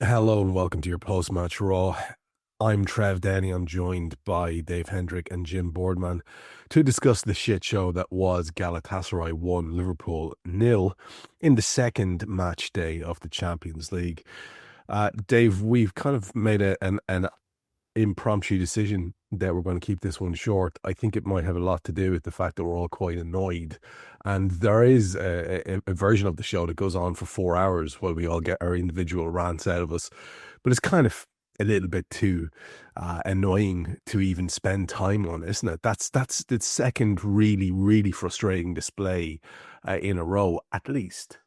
Hello and welcome to your post-match Raw. I'm Trev Downey. I'm joined by Dave Hendrick and Jim Boardman to discuss the shit show that was Galatasaray 1, Liverpool nil in the second match day of the Champions League. Dave, we've kind of made an impromptu decision that we're going to keep this one short. I think it might have a lot to do with the fact that we're all quite annoyed. And there is a version of the show that goes on for 4 hours while we all get our individual rants out of us. But it's kind of a little bit too annoying to even spend time on, isn't it? That's the second really, really frustrating display in a row, at least.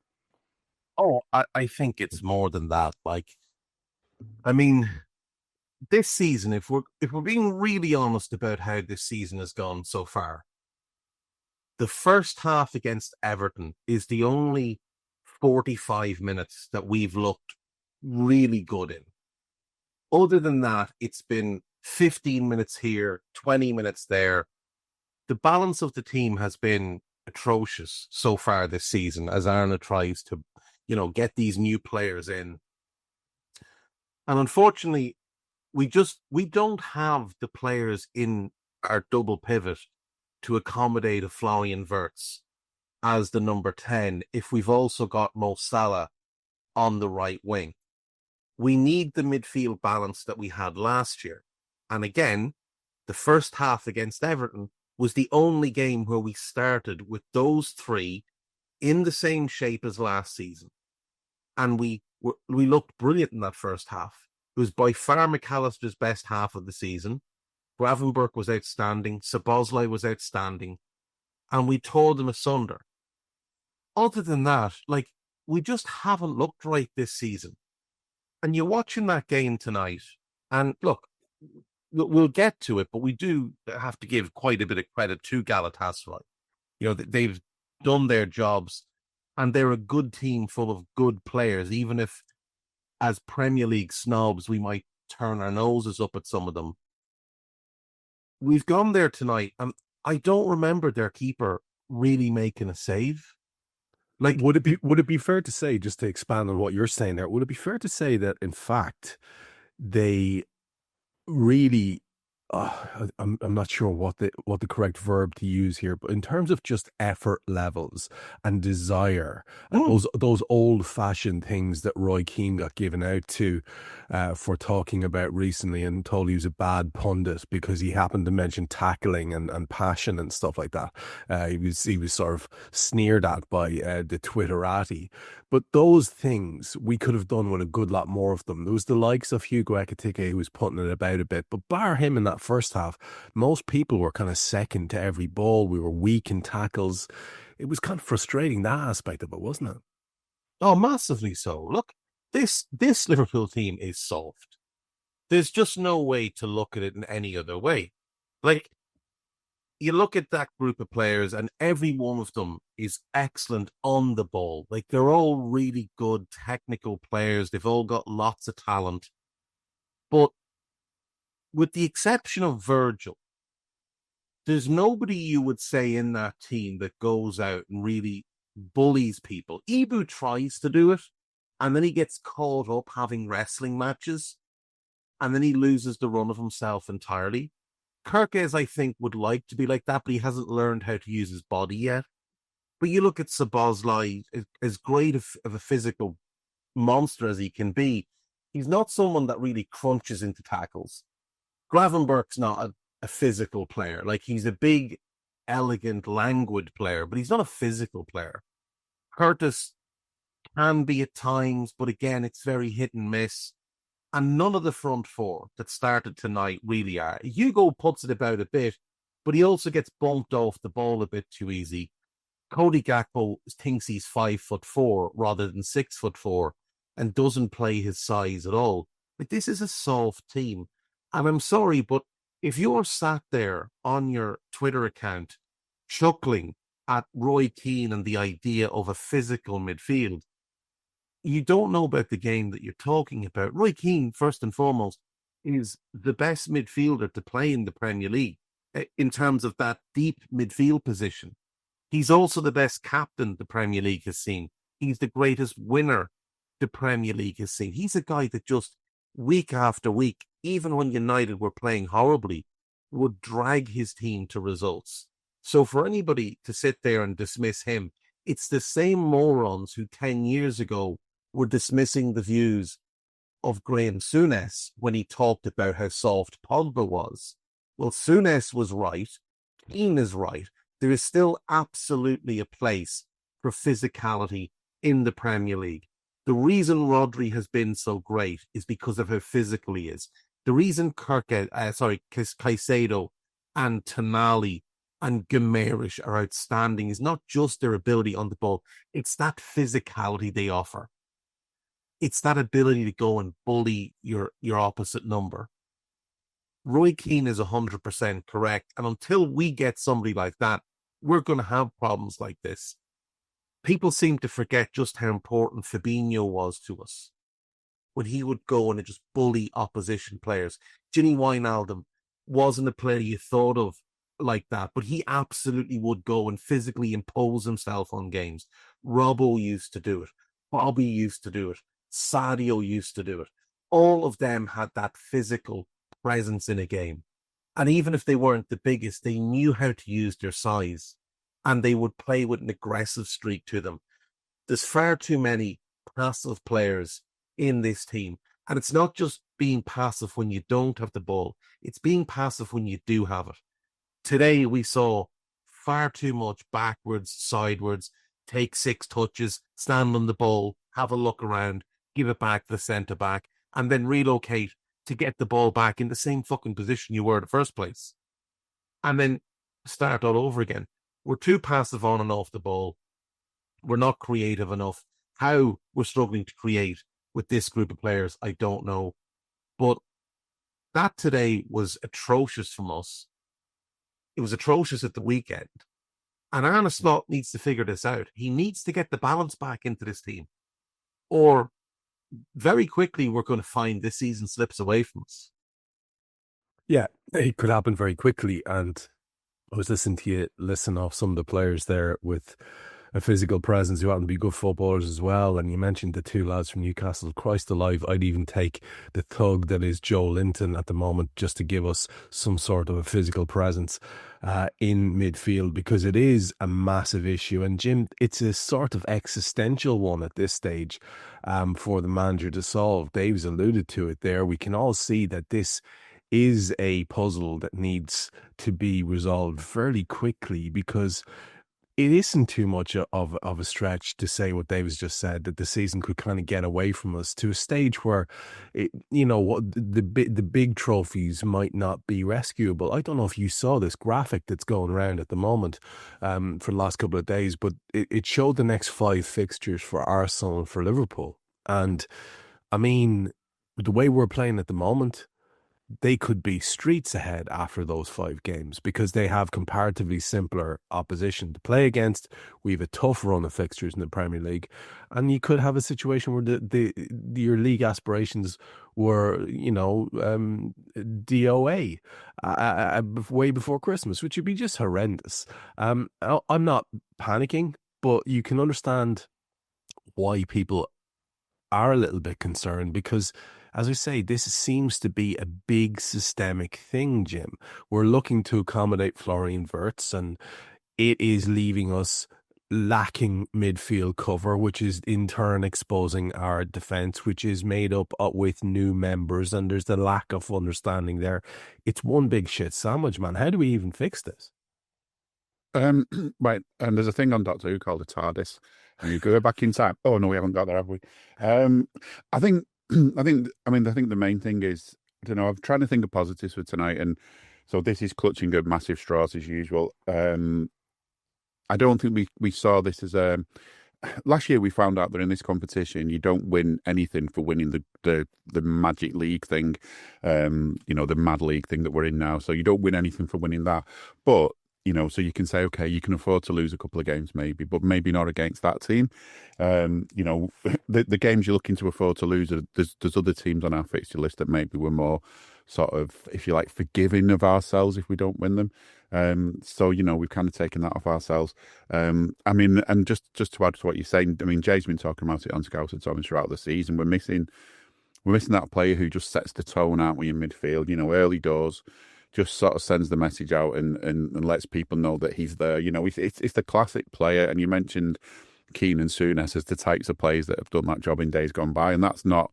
I think it's more than that. I mean, this season, if we're being really honest about how this season has gone so far, the first half against Everton is the only 45 minutes that we've looked really good in. Other than that, it's been 15 minutes here, 20 minutes there. The balance of the team has been atrocious so far this season as Arna tries to, get these new players in. And unfortunately, we don't have the players in our double pivot to accommodate a Florian Wirtz as the number 10 if we've also got Mo Salah on the right wing. We need the midfield balance that we had last year. And again, the first half against Everton was the only game where we started with those three in the same shape as last season. And we looked brilliant in that first half. It was by far McAllister's best half of the season. Gravenberch was outstanding. Szoboszlai was outstanding. And we tore them asunder. Other than that, we just haven't looked right this season. And you're watching that game tonight, and look, we'll get to it, but we do have to give quite a bit of credit to Galatasaray. They've done their jobs, and they're a good team full of good players, even if, as Premier League snobs, we might turn our noses up at some of them. We've gone there tonight, and I don't remember their keeper really making a save. Would it be fair to say, just to expand on what you're saying there, would it be fair to say that in fact they really I'm not sure what the correct verb to use here, but in terms of just effort levels and desire, and those old fashioned things that Roy Keane got given out to for talking about recently, and told he was a bad pundit because he happened to mention tackling and passion and stuff like that. He was sort of sneered at by the Twitterati. But those things we could have done with a good lot more of them. There was the likes of Hugo Ekitike who was putting it about a bit, but bar him in that first half, most people were kind of second to every ball. We were weak in tackles. It was kind of frustrating, that aspect of it, wasn't it? Oh, massively so. Look, this Liverpool team is soft. There's just no way to look at it in any other way. You look at that group of players and every one of them is excellent on the ball. They're all really good technical players. They've all got lots of talent. But with the exception of Virgil, there's nobody you would say in that team that goes out and really bullies people. Ibu tries to do it, and then he gets caught up having wrestling matches, and then he loses the run of himself entirely. Kirkes, I think, would like to be like that, but he hasn't learned how to use his body yet. But you look at Szoboszlai, as great of a physical monster as he can be, he's not someone that really crunches into tackles. Gravenberch's not a physical player. He's a big, elegant, languid player, but he's not a physical player. Curtis can be at times, but again, it's very hit and miss. And none of the front four that started tonight really are. Hugo puts it about a bit, but he also gets bumped off the ball a bit too easy. Cody Gakpo thinks he's 5'4" rather than 6'4" and doesn't play his size at all. This is a soft team. And I'm sorry, but if you're sat there on your Twitter account chuckling at Roy Keane and the idea of a physical midfield, you don't know about the game that you're talking about. Roy Keane, first and foremost, is the best midfielder to play in the Premier League in terms of that deep midfield position. He's also the best captain the Premier League has seen. He's the greatest winner the Premier League has seen. He's a guy that just week after week, even when United were playing horribly, would drag his team to results. So for anybody to sit there and dismiss him, it's the same morons who 10 years ago were dismissing the views of Graham Souness when he talked about how soft Pogba was. Well, Souness was right. Keane is right. There is still absolutely a place for physicality in the Premier League. The reason Rodri has been so great is because of how physical he is. The reason Caicedo and Tonali and Guimaraes are outstanding is not just their ability on the ball, it's that physicality they offer. It's that ability to go and bully your opposite number. Roy Keane is 100% correct. And until we get somebody like that, we're going to have problems like this. People seem to forget just how important Fabinho was to us when he would go and just bully opposition players. Gini Wijnaldum wasn't a player you thought of like that, but he absolutely would go and physically impose himself on games. Robbo used to do it. Bobby used to do it. Sadio used to do it. All of them had that physical presence in a game. And even if they weren't the biggest, they knew how to use their size and they would play with an aggressive streak to them. There's far too many passive players in this team. And it's not just being passive when you don't have the ball. It's being passive when you do have it. Today, we saw far too much backwards, sidewards, take 6 touches, stand on the ball, have a look around, give it back to the centre-back, and then relocate to get the ball back in the same fucking position you were in the first place. And then start all over again. We're too passive on and off the ball. We're not creative enough. How we're struggling to create with this group of players, I don't know. But that today was atrocious from us. It was atrocious at the weekend. And Arne Slot needs to figure this out. He needs to get the balance back into this team. Or very quickly, we're going to find this season slips away from us. Yeah, it could happen very quickly. And I was listening to you listen off some of the players there with a physical presence who happen to be good footballers as well. And you mentioned the 2 lads from Newcastle. Christ alive, I'd even take the thug that is Joe Linton at the moment just to give us some sort of a physical presence in midfield, because it is a massive issue. And Jim, it's a sort of existential one at this stage for the manager to solve. Dave's alluded to it there. We can all see that this is a puzzle that needs to be resolved fairly quickly, because it isn't too much of a stretch to say what Dave has just said, that the season could kind of get away from us to a stage where, the big trophies might not be rescuable. I don't know if you saw this graphic that's going around at the moment for the last couple of days, but it showed the next 5 fixtures for Arsenal and for Liverpool. And I mean, the way we're playing at the moment, they could be streets ahead after those 5 games because they have comparatively simpler opposition to play against. We have a tough run of fixtures in the Premier League, and you could have a situation where your league aspirations were, DOA way before Christmas, which would be just horrendous. I'm not panicking, but you can understand why people are a little bit concerned because, as I say, this seems to be a big systemic thing, Jim. We're looking to accommodate Florian Wirtz, and it is leaving us lacking midfield cover, which is in turn exposing our defence, which is made up with new members, and there's the lack of understanding there. It's one big shit sandwich, man. How do we even fix this? Right, and there's a thing on Doctor Who called a TARDIS, and you go back in time. Oh no, we haven't got there, have we? I think the main thing is, I don't know, I'm trying to think of positives for tonight, and so this is clutching at massive straws as usual. I don't think we saw this as last year we found out that in this competition you don't win anything for winning the Magic League thing, the Mad League thing that we're in now. So you don't win anything for winning that, but so you can say, okay, you can afford to lose a couple of games maybe, but maybe not against that team. The games you're looking to afford to lose, there's other teams on our fixture list that maybe we're more sort of, if you like, forgiving of ourselves if we don't win them. So, we've kind of taken that off ourselves. I mean, and just to add to what you're saying, I mean, Jay's been talking about it on Scout and Thomas throughout the season. We're missing that player who just sets the tone, aren't we, in midfield? Early doors, just sort of sends the message out and lets people know that he's there. It's the classic player. And you mentioned Keane and Souness as the types of players that have done that job in days gone by, and it's not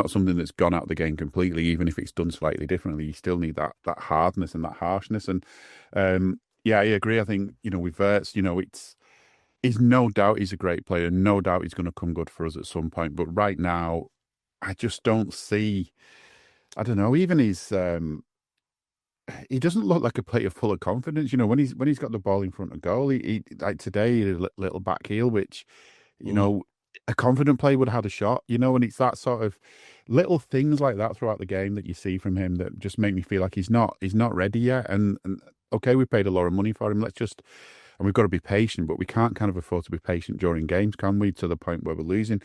something that's gone out of the game completely. Even if it's done slightly differently, you still need that hardness and that harshness. And yeah, I agree. I think with Wirtz, he's no doubt he's a great player. No doubt he's going to come good for us at some point. But right now, I just don't see. I don't know. Even he doesn't look like a player full of confidence. When he's got the ball in front of goal, he like today he did a little back heel, which a confident player would have had a shot. And it's that sort of little things like that throughout the game that you see from him that just make me feel like he's not ready yet. And okay, we paid a lot of money for him. And we've got to be patient, but we can't kind of afford to be patient during games, can we? To the point where we're losing.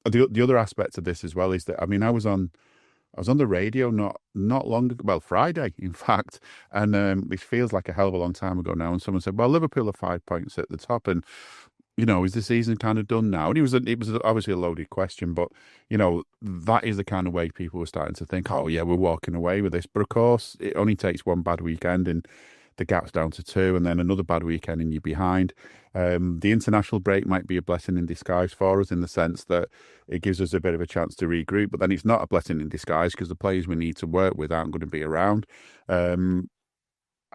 The other aspect of this as well is that, I mean, I was on the radio not long ago, well, Friday, in fact, and it feels like a hell of a long time ago now. And someone said, "Well, Liverpool are 5 points at the top, and is the season kind of done now?" And it was obviously a loaded question, but that is the kind of way people were starting to think, "Oh yeah, we're walking away with this." But of course, it only takes one bad weekend, and the gap's down to 2, and then another bad weekend and you're behind. The international break might be a blessing in disguise for us in the sense that it gives us a bit of a chance to regroup, but then it's not a blessing in disguise because the players we need to work with aren't going to be around. I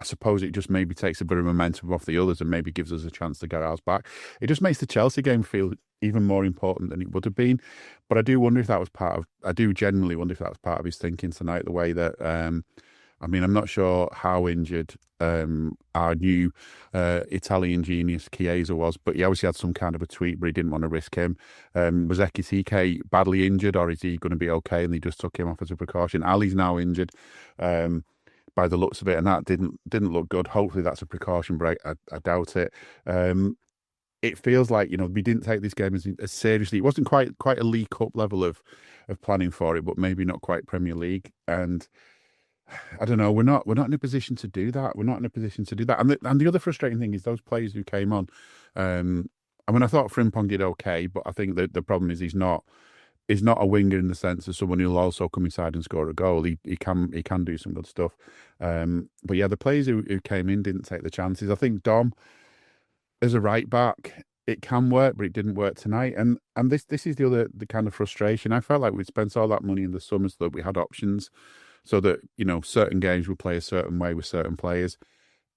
suppose it just maybe takes a bit of momentum off the others and maybe gives us a chance to get ours back. It just makes the Chelsea game feel even more important than it would have been. But I do wonder if that was I do genuinely wonder if that was part of his thinking tonight, the way that, I mean, I'm not sure how injured our new Italian genius Chiesa was, but he obviously had some kind of a tweet, but he didn't want to risk him. Was Ekitike badly injured, or is he going to be okay? And they just took him off as a precaution. Ali's now injured by the looks of it, and that didn't look good. Hopefully that's a precaution, but I doubt it. It feels like we didn't take this game as seriously. It wasn't quite a League Cup level of planning for it, but maybe not quite Premier League. And I don't know. We're not in a position to do that. We're not in a position to do that. And the other frustrating thing is those players who came on. I mean, I thought Frimpong did okay, but I think the problem is he's not a winger in the sense of someone who'll also come inside and score a goal. He can do some good stuff. But yeah, the players who came in didn't take the chances. I think Dom, as a right back, it can work, but it didn't work tonight. And this is the kind of frustration. I felt like we'd spent all that money in the summer so that we had options, so that certain games would play a certain way with certain players,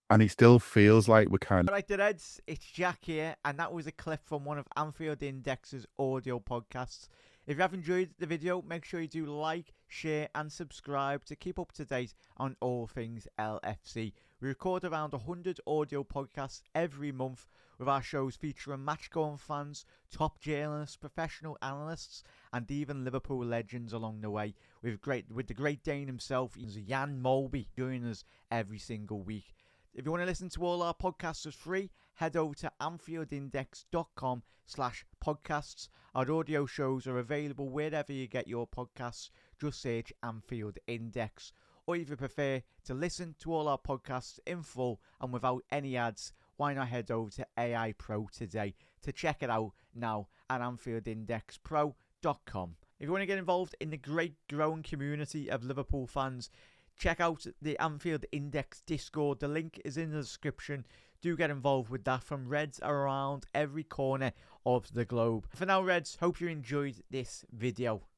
and it still feels like we're kind of. All right, the Reds, it's Jack here, and that was a clip from one of Anfield Index's audio podcasts. If you have enjoyed the video, make sure you do like, share and subscribe to keep up to date on all things LFC. We record around 100 audio podcasts every month, with our shows featuring match-going fans, top journalists, professional analysts and even Liverpool legends along the way, with the great Dane himself, Jan Molby, joining us every single week. If you want to listen to all our podcasts for free, head over to anfieldindex.com/podcasts. Our audio shows are available wherever you get your podcasts. Just search Anfield Index. Or if you prefer to listen to all our podcasts in full and without any ads, why not head over to AI Pro today to check it out now at AnfieldIndexPro.com. If you want to get involved in the great growing community of Liverpool fans, check out the Anfield Index Discord. The link is in the description. Do get involved with that, from Reds around every corner of the globe. For now, Reds, hope you enjoyed this video.